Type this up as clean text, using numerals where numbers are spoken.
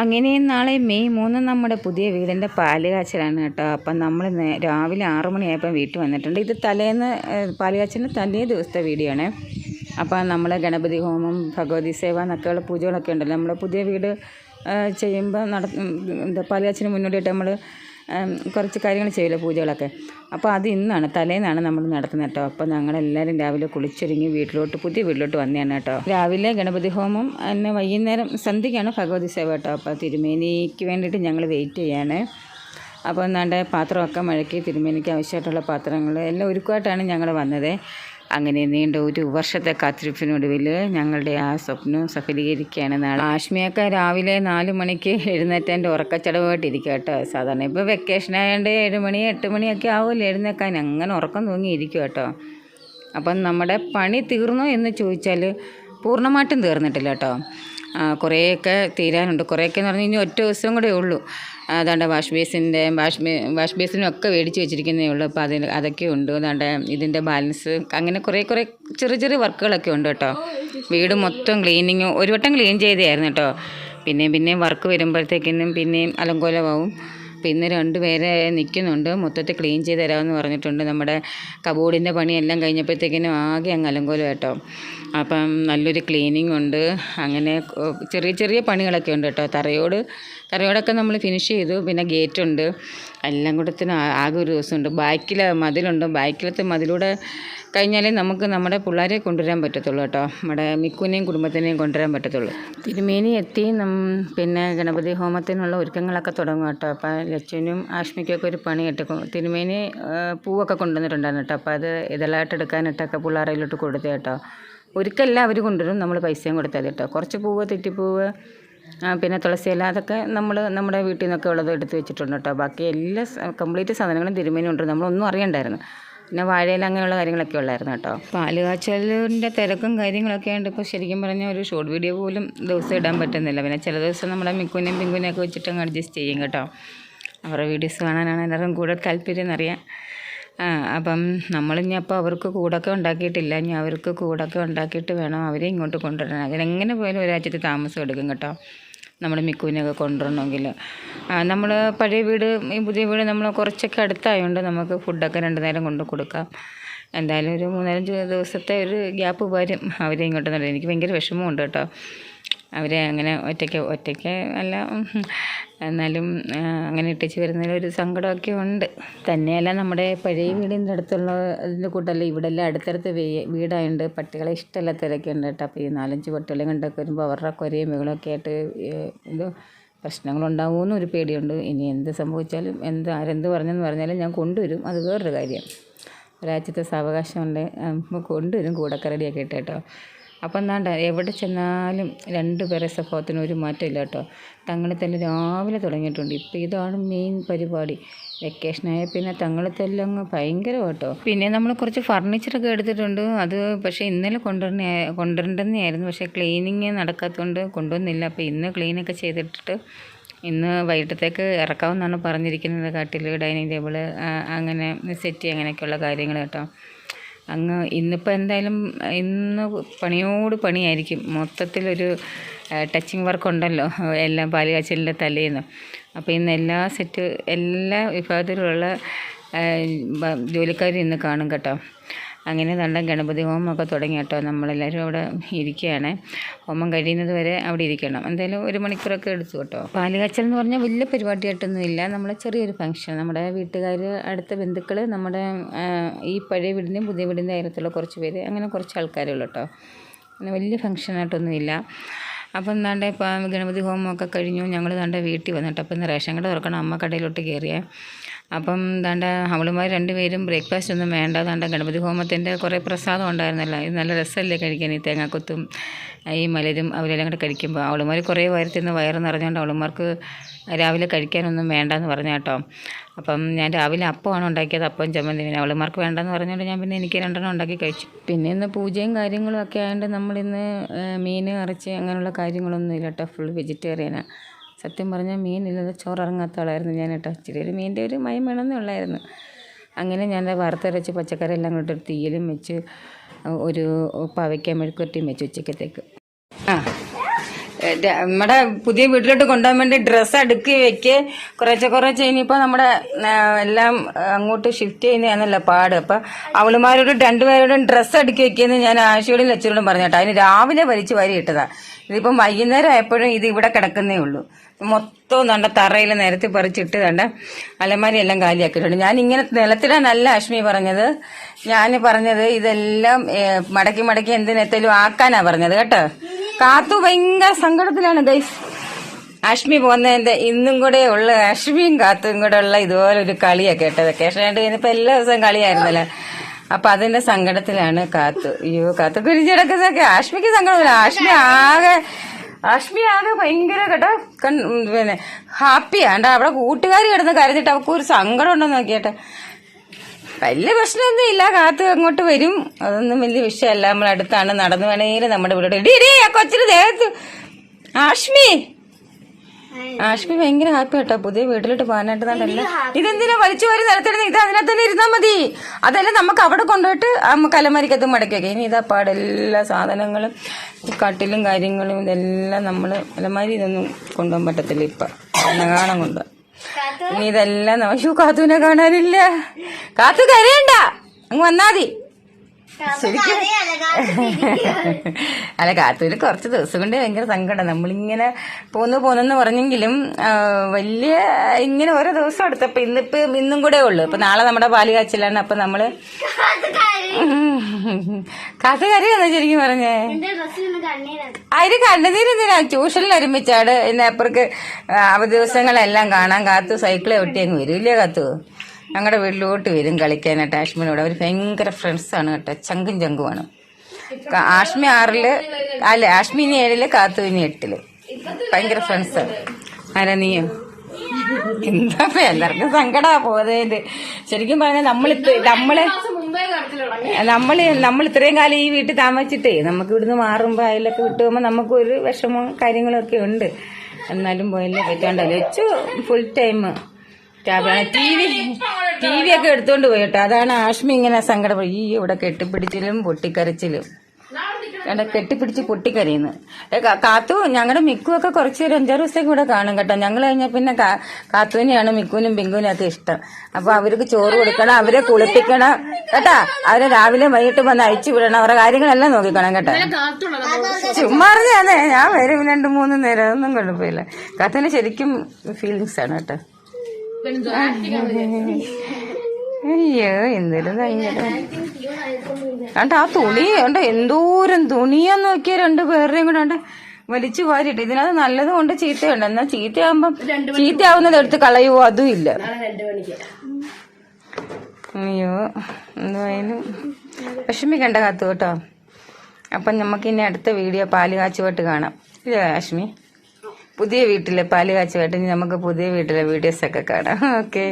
അങ്ങനെ നാളെ മെയ് 3 നമ്മുടെ പുതിയ വീടിൻ്റെ പാല് കാച്ചലാണ് കേട്ടോ. അപ്പം നമ്മൾ രാവിലെ 6 മണിയായപ്പോൾ വീട്ടിൽ വന്നിട്ടുണ്ട്. ഇത് പാല് തലേ ദിവസത്തെ വീഡിയോ ആണ്. അപ്പം നമ്മൾ ഗണപതി ഹോമം, ഭഗവതി സേവ എന്നൊക്കെയുള്ള പൂജകളൊക്കെ ഉണ്ടല്ലോ. നമ്മൾ പുതിയ വീട് ചെയ്യുമ്പോൾ പാല് കാച്ചിന് മുന്നോടിയായിട്ട് നമ്മൾ കുറച്ച് കാര്യങ്ങൾ ചെയ്യില്ല, പൂജകളൊക്കെ. അപ്പോൾ അത് ഇന്നാണ്, തലേന്നാണ് നമ്മൾ നടത്തുന്നത് കേട്ടോ. അപ്പോൾ ഞങ്ങളെല്ലാവരും രാവിലെ കുളിച്ചൊരുങ്ങി പുതിയ വീട്ടിലോട്ട് വന്നതാണ് കേട്ടോ. രാവിലെ ഗണപതി ഹോമം, പിന്നെ വൈകുന്നേരം സന്ധ്യയ്ക്കാണ് ഭഗവതി സേവ കേട്ടോ. അപ്പോൾ തിരുമേനിക്ക് വേണ്ടിയിട്ട് ഞങ്ങൾ വെയിറ്റ് ചെയ്യാണ്. അപ്പോൾ എന്താണ്ട് പാത്രമൊക്കെ മഴക്കി തിരുമേനിക്ക് ആവശ്യമായിട്ടുള്ള പാത്രങ്ങൾ എല്ലാം ഒരുക്കമായിട്ടാണ് ഞങ്ങൾ വന്നത്. അങ്ങനെ നീണ്ട ഒരു വർഷത്തെ കാത്തിരിപ്പിനൊടുവിൽ ഞങ്ങളുടെ ആ സ്വപ്നം സഫലീകരിക്കുകയാണ്. നാളെ ആഷ്മിയൊക്കെ രാവിലെ 4 മണിക്ക് എഴുന്നേറ്റ് എൻ്റെ ഉറക്കച്ചടവായിട്ടിരിക്കുക കേട്ടോ. സാധാരണ ഇപ്പോൾ വെക്കേഷൻ ആയതുകൊണ്ട് 7 മണി 8 മണിയൊക്കെ ആവുമല്ലോ എഴുന്നേക്കാൻ. അങ്ങനെ ഉറക്കം തൂങ്ങിയിരിക്കും കേട്ടോ. അപ്പം നമ്മുടെ പണി തീർന്നോ എന്ന് ചോദിച്ചാൽ പൂർണ്ണമായിട്ടും തീർന്നിട്ടില്ല കേട്ടോ. കുറേയൊക്കെ തീരാനുണ്ട്. കുറേയൊക്കെ എന്ന് പറഞ്ഞാൽ ഇനി ഒറ്റ ദിവസം കൂടെ ഉള്ളൂ. അതാണ്ട് വാഷ് ബേസിനും ഒക്കെ മേടിച്ച് വെച്ചിരിക്കുന്നേ ഉള്ളൂ. അപ്പോൾ അതൊക്കെ ഉണ്ട്. അതാണ്ട് ഇതിൻ്റെ ബാലൻസ് അങ്ങനെ കുറേ ചെറിയ വർക്കുകളൊക്കെ ഉണ്ട് കേട്ടോ. വീട് മൊത്തം ക്ലീനിങ് ഒരു വട്ടം ക്ലീൻ ചെയ്തായിരുന്നു കേട്ടോ. പിന്നെയും വർക്ക് വരുമ്പോഴത്തേക്കിനും പിന്നെയും അലങ്കോലമാവും. പിന്നെ 2 പേരെ നിൽക്കുന്നുണ്ട്, മൊത്തത്തിൽ ക്ലീൻ ചെയ്ത് തരാമെന്ന് പറഞ്ഞിട്ടുണ്ട്. നമ്മുടെ കബോർഡിൻ്റെ പണിയെല്ലാം കഴിഞ്ഞപ്പോഴത്തേക്കിനും ആകെ അങ്ങ് അലങ്കോലം കേട്ടോ. അപ്പം നല്ലൊരു ക്ലീനിങ് ഉണ്ട്. അങ്ങനെ ചെറിയ പണികളൊക്കെ ഉണ്ട് കേട്ടോ. തറയോടൊക്കെ നമ്മൾ ഫിനിഷ് ചെയ്തു. പിന്നെ ഗേറ്റുണ്ട്. എല്ലാം കൂടത്തിന് ആകെ ഒരു ദിവസമുണ്ട്. മതിലുണ്ട്. ബാക്കിലത്തെ മതിലൂടെ കഴിഞ്ഞാലേ നമുക്ക് നമ്മുടെ പിള്ളേരെ കൊണ്ടുവരാൻ പറ്റത്തുള്ളൂ കേട്ടോ. നമ്മുടെ മിക്കുവിനെയും കുടുംബത്തിനെയും കൊണ്ടുവരാൻ പറ്റത്തുള്ളൂ. തിരുമേനി എത്തി. പിന്നെ ഗണപതി ഹോമത്തിനുള്ള ഒരുക്കങ്ങളൊക്കെ തുടങ്ങും കേട്ടോ. അപ്പോൾ ലച്ചുവിനും ആഷ്മിക്കൊക്കെ ഒരു പണി കിട്ടും. തിരുമേനി പൂവൊക്കെ കൊണ്ടുവന്നിട്ടുണ്ടായിരുന്നു കേട്ടോ. അപ്പോൾ അത് ഇതളായിട്ട് എടുക്കാനിട്ടൊക്കെ പിള്ളേരയിലോട്ട് കൊടുത്തു കേട്ടോ. ഒരിക്കലെല്ലാം അവർ കൊണ്ടുവരും, നമ്മൾ പൈസയും കൊടുത്താൽ കേട്ടോ. കുറച്ച് പൂവ്, തെറ്റിപ്പൂവ്, പിന്നെ തുളസിയില, അതൊക്കെ നമ്മുടെ വീട്ടിൽ നിന്നൊക്കെ ഉള്ളത് എടുത്ത് വെച്ചിട്ടുണ്ട് കേട്ടോ. ബാക്കി എല്ലാ കംപ്ലീറ്റ് സാധനങ്ങളും തിരുമേനി ഉണ്ട്. നമ്മളൊന്നും അറിയണ്ടായിരുന്നു. പിന്നെ വാഴയില അങ്ങനെയുള്ള കാര്യങ്ങളൊക്കെ ഉള്ളായിരുന്നു കേട്ടോ. പാല് കാച്ചലിൻ്റെ തിരക്കും കാര്യങ്ങളൊക്കെ ഉണ്ട്. ഇപ്പോൾ ശരിക്കും പറഞ്ഞാൽ ഒരു ഷോർട്ട് വീഡിയോ പോലും ദിവസം ഇടാൻ പറ്റുന്നില്ല. പിന്നെ ചില ദിവസം നമ്മുടെ മിക്കുനെയും പിങ്കുനെയൊക്കെ വെച്ചിട്ട് അങ്ങ് അഡ്ജസ്റ്റ് ചെയ്യും കേട്ടോ. അവരുടെ വീഡിയോസ് കാണാനാണ് എല്ലാവരും കൂടുതൽ താല്പര്യം എന്നറിയാം. അപ്പം നമ്മളിനി അപ്പോൾ അവർക്ക് കൂടൊക്കെ ഉണ്ടാക്കിയിട്ടില്ല. ഇനി അവർക്ക് കൂടൊക്കെ ഉണ്ടാക്കിയിട്ട് വേണം അവരെ ഇങ്ങോട്ട് കൊണ്ടുവരാൻ. അതിനെങ്ങനെ പോയാലും ഒരാഴ്ചത്തെ താമസം എടുക്കും കേട്ടോ. നമ്മുടെ മിക്കുവിനെയൊക്കെ കൊണ്ടുവരണമെങ്കിൽ നമ്മൾ പഴയ വീട് ഈ പുതിയ വീട് നമ്മൾ കുറച്ചൊക്കെ അടുത്തായതുകൊണ്ട് നമുക്ക് ഫുഡൊക്കെ 2 നേരം കൊണ്ട് കൊടുക്കാം. എന്തായാലും ഒരു 3-5 ദിവസത്തെ ഒരു ഗ്യാപ്പ് വരും അവരെ ഇങ്ങോട്ട് നടക്കും. എനിക്ക് ഭയങ്കര വിഷമമുണ്ട് കേട്ടോ. അവരെ അങ്ങനെ ഒറ്റയ്ക്ക് അല്ല, എന്നാലും അങ്ങനെ ഇട്ടിച്ച് വരുന്നതിൽ ഒരു സങ്കടമൊക്കെ ഉണ്ട്. തന്നെയല്ല നമ്മുടെ പഴയ വീടിൻ്റെ അടുത്തുള്ള അതിൻ്റെ കൂട്ടല്ല ഇവിടെല്ലാം അടുത്തടുത്ത് വീടായതുകൊണ്ട് പട്ടികളെ ഇഷ്ടമില്ലാത്തവരൊക്കെ ഉണ്ട് കേട്ടോ. അപ്പോൾ ഈ 4-5 പട്ടികളെ കണ്ടൊക്കെ വരുമ്പോൾ അവരുടെ കുരയും ബഹളമൊക്കെ ആയിട്ട് പ്രശ്നങ്ങളുണ്ടാകുമെന്നും ഒരു പേടിയുണ്ട്. ഇനി എന്ത് സംഭവിച്ചാലും ആരെന്ത് പറഞ്ഞാലും ഞാൻ കൊണ്ടുവരും. അത് വേറൊരു കാര്യം. ഒരാഴ്ചത്തെ സാവകാശമുണ്ട്, കൊണ്ടുവരും കൂടൊക്കെ റെഡിയാക്കി ഇട്ട് കേട്ടോ. അപ്പം എന്താണ്ട് എവിടെ ചെന്നാലും 2 പേരെ സ്വഭാവത്തിന് ഒരു മാറ്റമില്ല കേട്ടോ. തങ്ങളിത്തല്ല് രാവിലെ തുടങ്ങിയിട്ടുണ്ട്. ഇപ്പോൾ ഇതാണ് മെയിൻ പരിപാടി. വെക്കേഷനായ പിന്നെ തങ്ങളിത്തല്ല് അങ്ങ് ഭയങ്കര കേട്ടോ. പിന്നെ നമ്മൾ കുറച്ച് ഫർണിച്ചറൊക്കെ എടുത്തിട്ടുണ്ട്. അത് പക്ഷേ ഇന്നലെ കൊണ്ടുവരേണ്ടതായിരുന്നു. പക്ഷേ ക്ലീനിങ് നടക്കാത്തതുകൊണ്ട് കൊണ്ടുവന്നില്ല. അപ്പോൾ ഇന്ന് ക്ലീനൊക്കെ ചെയ്തിട്ടിട്ട് ഇന്ന് വൈകിട്ടത്തേക്ക് ഇറക്കാമെന്നാണ് പറഞ്ഞിരിക്കുന്നത്. കട്ടിൽ, ഡൈനിങ് ടേബിള്, അങ്ങനെ സെറ്റ് അങ്ങനെയൊക്കെയുള്ള കാര്യങ്ങൾ കേട്ടോ. ഇന്നിപ്പോൾ എന്തായാലും ഇന്ന് പണിയോട് പണിയായിരിക്കും. മൊത്തത്തിലൊരു ടച്ചിങ് വർക്കുണ്ടല്ലോ എല്ലാം പാല് കാച്ചലിൻ്റെ തലേന്ന്. അപ്പോൾ ഇന്ന് എല്ലാ വിഭാഗത്തിലുള്ള ജോലിക്കാരും ഇന്ന് കാണും കേട്ടോ. അങ്ങനെ നല്ല ഗണപതി ഹോമമൊക്കെ തുടങ്ങി കേട്ടോ. നമ്മളെല്ലാവരും അവിടെ ഇരിക്കുകയാണ്. ഹോമം കഴിയുന്നത് വരെ അവിടെ ഇരിക്കണം. എന്തായാലും 1 മണിക്കൂറൊക്കെ എടുത്തു കേട്ടോ. പാല് കാച്ചൽ എന്ന് പറഞ്ഞാൽ വലിയ പരിപാടിയായിട്ടൊന്നും ഇല്ല. നമ്മളെ ചെറിയൊരു ഫംഗ്ഷൻ. നമ്മുടെ വീട്ടുകാർ, അടുത്ത ബന്ധുക്കൾ, നമ്മുടെ ഈ പഴയ വീടിൻ്റെയും പുതിയ വീടിൻ്റെ അയലത്തുള്ള കുറച്ച് പേര്, അങ്ങനെ കുറച്ച് ആൾക്കാരേ ഉള്ളൂ കേട്ടോ. അങ്ങനെ വലിയ ഫംഗ്ഷനായിട്ടൊന്നുമില്ല. അപ്പം എന്താണ്ട് ഇപ്പോൾ ഗണപതി ഹോമമൊക്കെ കഴിഞ്ഞു. ഞങ്ങൾ വീട്ടിൽ വന്നിട്ട് അപ്പം ഇന്ന് റേഷൻ കട തുറക്കണം. അമ്മ കടയിലോട്ട് കയറിയേ. അപ്പം അവളുമാർ 2 പേരും ബ്രേക്ക്ഫാസ്റ്റ് ഒന്നും വേണ്ട. ഗണപതി ഹോമത്തിൻ്റെ കുറേ പ്രസാദം ഉണ്ടായിരുന്നല്ലോ. ഇത് നല്ല രസമല്ലേ കഴിക്കാൻ, ഈ തേങ്ങാക്കൊത്തും ഈ മലരും അവരെല്ലാം കൂടെ കഴിക്കുമ്പോൾ. അവളുമാർ കുറേ വയറത്തിന്ന് വയറ് നിറഞ്ഞുകൊണ്ട് അവളുമാർക്ക് രാവിലെ കഴിക്കാനൊന്നും വേണ്ടെന്ന് പറഞ്ഞു കേട്ടോ. അപ്പം ഞാൻ രാവിലെ അപ്പമാണ് ഉണ്ടാക്കിയത്, അപ്പം ചമ്മന്തി. പിന്നെ അവളുമാർക്ക് വേണ്ടെന്ന് പറഞ്ഞുകൊണ്ട് ഞാൻ പിന്നെ എനിക്ക് 2 ഉണ്ടാക്കി കഴിച്ചു. പിന്നെ ഇന്ന് പൂജയും കാര്യങ്ങളും ഒക്കെ ആയതുകൊണ്ട് നമ്മളിന്ന് മീൻ, ഇറച്ചി അങ്ങനെയുള്ള കാര്യങ്ങളൊന്നും ഇല്ല കേട്ടോ. ഫുൾ വെജിറ്റേറിയനാണ്. സത്യം പറഞ്ഞാൽ മീനില്ലാതെ ചോറിറങ്ങാത്ത ആളായിരുന്നു ഞാൻ കേട്ടോ. ഇച്ചിരി ഒരു മീനിൻ്റെ ഒരു മയം വേണമെന്നേ ഉള്ളായിരുന്നു. അങ്ങനെ ഞാൻ വറുത്തരച്ച് പച്ചക്കറി എല്ലാം കൂടെ ഒരു തീയിലും വെച്ച് ഒരു പാവയ്ക്ക മെഴുക്കുവരട്ടിയും വെച്ച് ഉച്ചക്കത്തേക്ക്. നമ്മുടെ പുതിയ വീട്ടിലോട്ട് കൊണ്ടുപോകാൻ വേണ്ടി ഡ്രസ്സ് അടുക്കി വെക്ക് കുറച്ച് ഇനിയിപ്പോൾ നമ്മുടെ എല്ലാം അങ്ങോട്ട് ഷിഫ്റ്റ് ചെയ്യുന്നതാണല്ലോ പാട്. അപ്പം അവളുമാരോടും രണ്ടുപേരോടും ഡ്രസ്സ് അടുക്കി വെക്കിയെന്ന് ഞാൻ ആശയോടും ലച്ചരോടും പറഞ്ഞു കേട്ടോ. അതിന് രാവിലെ വലിച്ചു വാരി ഇട്ടതാ. ഇതിപ്പം വൈകുന്നേരം ആയപ്പോഴും ഇത് ഇവിടെ കിടക്കുന്നേ ഉള്ളൂ. മൊത്തം കണ്ട തറയിൽ നിരത്തി പറിച്ചിട്ട് കണ്ട അലമാരി എല്ലാം കാലിയാക്കിയിട്ടുണ്ട്. ഞാൻ ഇങ്ങനെ നിലത്തിടാനല്ല അശ്മി പറഞ്ഞത്. ഞാൻ പറഞ്ഞത് ഇതെല്ലാം മടക്കി എന്തിനെത്തേലും ആക്കാനാ പറഞ്ഞത് കേട്ടോ. കാത്തു ഭയങ്കര സങ്കടത്തിലാണ് ഗൈസ്. അശ്മി പോകുന്നതിന്റെ ഇന്നും കൂടെ ഉള്ള അശ്മിയും കാത്തും കൂടെ ഉള്ള ഇതുപോലെ ഒരു കളിയൊക്കെ കേട്ടോ. വെക്കേഷൻ ആയിട്ട് കഴിഞ്ഞപ്പോ എല്ലാ ദിവസവും കളിയായിരുന്നല്ലോ. അപ്പൊ അതിന്റെ സങ്കടത്തിലാണ് കാത്തു. അയ്യോ കാത്തു കുരിഞ്ഞിടക്കുന്നതൊക്കെ ആശ്മിക്ക് സങ്കടമില്ല. ആശ്മി ആകെ ഭയങ്കര കേട്ടോ പിന്നെ ഹാപ്പിയാണ്ട. അവിടെ കൂട്ടുകാർ കിടന്ന് കരഞ്ഞിട്ട് അവൾക്ക് ഒരു സങ്കടം ഉണ്ടെന്ന് നോക്കിയട്ടെ. വലിയ പ്രശ്നമൊന്നും ഇല്ല. കാത്തു അങ്ങോട്ട് വരും. അതൊന്നും വലിയ വിഷയമല്ല. നമ്മളടുത്താണ്. നടന്നു വേണേലും നമ്മുടെ വീട് കൊച്ചിന് ദേഹത്ത് ആശ്മി ഭയങ്കര ഹാപ്പി കേട്ടോ പുതിയ വീട്ടിലോട്ട് പോകാനായിട്ട്. നല്ല ഇതെന്തിനാ വലിച്ചു വാരി നിലത്തിടുന്ന? ഇത് അതിനകത്ത് തന്നെ ഇരുന്നാൽ മതി. അതെല്ലാം നമുക്ക് അവിടെ കൊണ്ടുപോയിട്ട് കലമരിക്കത്ത് മടക്കി വെക്കാം. ഇനി ഇതാ പാട് എല്ലാ സാധനങ്ങളും കട്ടിലും കാര്യങ്ങളും ഇതെല്ലാം നമ്മൾ അലമാരി ഇതൊന്നും കൊണ്ടുപോകാൻ പറ്റത്തില്ല ഇപ്പം. കാണാൻ കൊണ്ടുപോകാം. ഇനി ഇതെല്ലാം കാത്തുവിനെ കാണാനില്ല. കാത്തു കരയണ്ട, അങ്ങ് വന്നാ മതി. ശരിക്കും അല്ല കാത്തൂര് കുറച്ച് ദിവസം കൊണ്ട് ഭയങ്കര സങ്കടം. നമ്മളിങ്ങനെ പോന്നെന്ന് പറഞ്ഞെങ്കിലും വലിയ ഇങ്ങനെ ഓരോ ദിവസം എടുത്തപ്പോ ഇന്നും കൂടെ ഉള്ളു. അപ്പൊ നാളെ നമ്മുടെ പാല് കാച്ചിലാണ്. അപ്പൊ നമ്മള് കാത്തു കരയാന്ന് ശരിക്കും പറഞ്ഞേ. അതിന് കണ്ണുനീരെന്തിനാ? ട്യൂഷനിൽ ഒരുമിച്ചാട് അപ്പുറക്ക് അവധി ദിവസങ്ങളെല്ലാം കാണാൻ കാത്തു സൈക്കിളെ ഒട്ടി അങ്ങ് വരില്ലേ കാത്തു? ഞങ്ങളുടെ വീട്ടിലോട്ട് വരും കളിക്കാനായിട്ട് ആശ്മിനോട്. അവർ ഭയങ്കര ഫ്രണ്ട്സാണ് കേട്ടോ. ചങ്കും ചങ്കുമാണ്. ആശ്മി 6 അല്ല ആശ്മിനി 7 കാത്തുവിനി 8 ഭയങ്കര ഫ്രണ്ട്സാണ്. ആരാ നീയോ? എന്താ എല്ലാവർക്കും സങ്കടാ പോകുന്നതിന്റെ. ശരിക്കും പറഞ്ഞാൽ നമ്മൾ ഇത്രയും കാലം ഈ വീട്ടിൽ താമസിച്ചിട്ടേ നമുക്ക് ഇവിടുന്ന് മാറുമ്പോ അതിലൊക്കെ വിട്ടു പോകുമ്പോ നമുക്കൊരു വിഷമവും കാര്യങ്ങളും ഒക്കെ ഉണ്ട്. എന്നാലും പോയല്ലേ പറ്റാണ്ടല്ലോ. വെച്ചു ഫുൾ ടൈം ടി വി ഒക്കെ എടുത്തോണ്ട് പോയിട്ടോ. അതാണ് ആശ്മി ഇങ്ങനെ സങ്കടം. ഈ ഇവിടെ കെട്ടിപ്പിടിച്ചിലും പൊട്ടിക്കരച്ചിലും കെട്ടിപ്പിടിച്ച് പൊട്ടിക്കരയുന്നു. കാത്തു ഞങ്ങളുടെ മിക്കുവൊക്കെ കുറച്ച് ഒരു 5-6 ദിവസത്തേക്ക് ഇവിടെ കാണും കേട്ടോ. ഞങ്ങൾ കഴിഞ്ഞാൽ പിന്നെ കാത്തുവിനെയാണ് മിക്കുവിനും പിങ്കുവിനും ഒക്കെ ഇഷ്ടം. അപ്പൊ അവർക്ക് ചോറ് കൊടുക്കണം, അവരെ കുളിപ്പിക്കണം കേട്ടാ. അവരെ രാവിലെ വൈകിട്ട് വന്ന് അയച്ചു വിടണം. അവരുടെ കാര്യങ്ങളെല്ലാം നോക്കിക്കണം കേട്ടോ. ചുമ്മാ അറിയാന്നേ ഞാൻ വരും 2-3 നേരം. ഒന്നും കുഴപ്പമില്ല. കാത്തുവിന് ശരിക്കും ഫീലിങ്സ് ആണ് കേട്ടോ. അയ്യോ എന്തൊരു ഭയങ്കര കണ്ട ആ തുണി ഉണ്ട്. എന്തോരം തുണിയാന്ന് നോക്കിയ 2 പേരുടെയും കൂടെ ഉണ്ട് വലിച്ചു വാരിട്ട്. ഇതിനകത്ത് നല്ലതും ഉണ്ട് ചീത്തയുണ്ട്. എന്നാൽ ചീത്തയാവുന്നത് എടുത്ത് കളയുവോ അതും ഇല്ല. അയ്യോ എന്തായാലും വിഷമിക്കണ്ട കാത്തു കേട്ടോ. അപ്പം നമുക്കിനി അടുത്ത വീഡിയോ പാല് കാച്ചുമായിട്ട് കാണാം. ഇല്ലേ അശ്മി? പുതിയ വീട്ടിലെ പാല് കാച്ചുമായിട്ട് ഇനി നമുക്ക് പുതിയ വീട്ടിലെ വീഡിയോസൊക്കെ കാണാം. ഓക്കെ.